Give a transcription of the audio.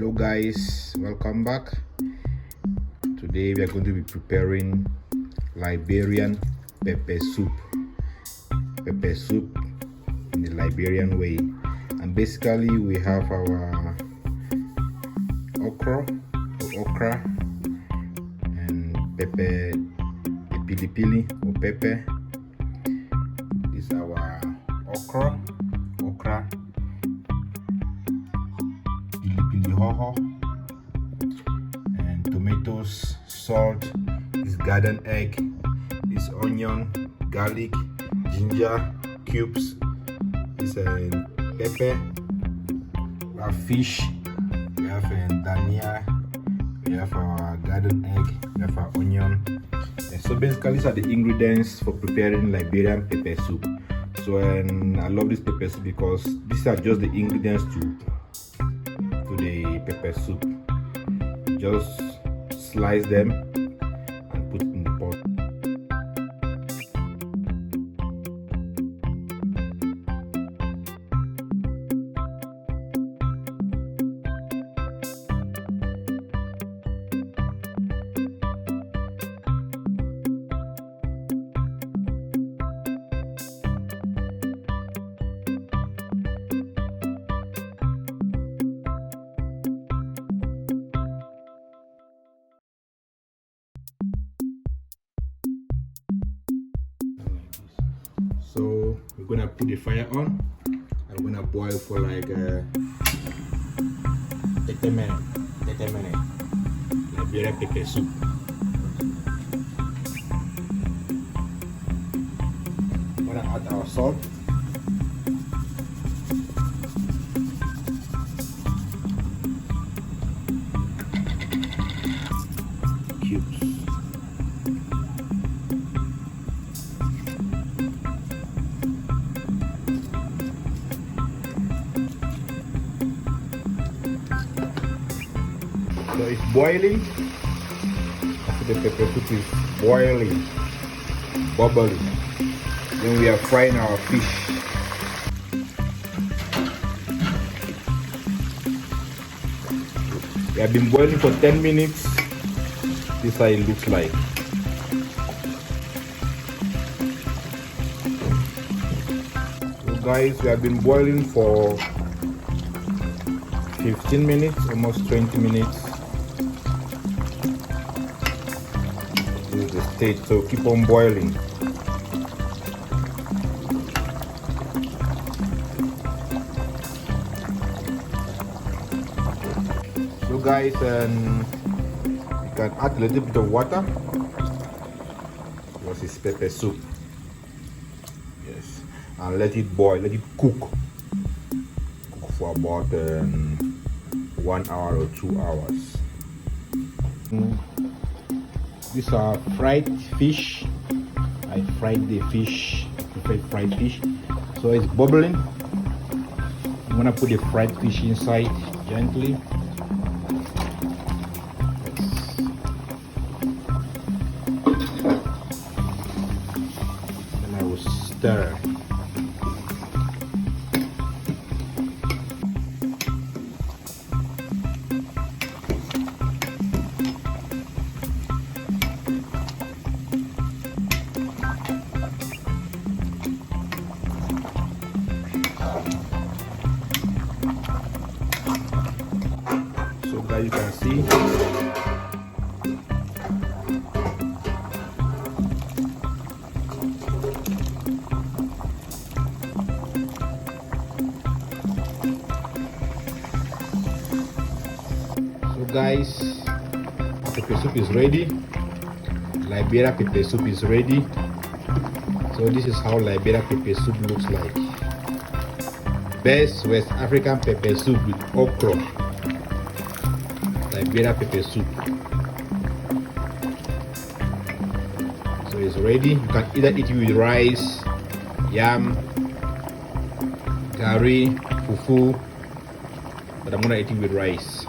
Hello guys, welcome back. Today we are going to be preparing Liberian pepper soup in the Liberian way. And basically we have our okra and pepper, pili or pepper. This is our okra, pili hoho, and tomatoes, salt, this garden egg, this onion, garlic, ginger cubes, this pepper. We have fish, we have dhania, we have our garden egg, we have our onion. And so basically these are the ingredients for preparing Liberian pepper soup. So I love this pepper soup because these are just the ingredients to the pepper soup. Just slice them and put in the pot. So we're gonna put the fire on and we're gonna boil for like 30 minutes. Liberian pepper soup. We're gonna add our salt. Cubes. So it's boiling. The pepper soup is boiling, bubbling. Then we are frying our fish. We have been boiling for 10 minutes. This is how it looks like. So guys, we have been boiling for 15 minutes, almost 20 minutes. This is the stage, so keep on boiling. So guys, you can add a little bit of water because it's pepper soup. Yes, and let it boil, let it cook for about 1 hour or 2 hours. These are fried fish. I fried the fish, fried fish. So it's bubbling. I'm gonna put the fried fish inside gently. Then I will stir. So guys, you can see guys, pepper soup is ready. Liberian pepper soup is ready. So this is how Liberian pepper soup looks like. Best West African pepper soup with okra. Liberian pepper soup. So it's ready. You can either eat it with rice, yam, curry, fufu, but I'm gonna eat it with rice.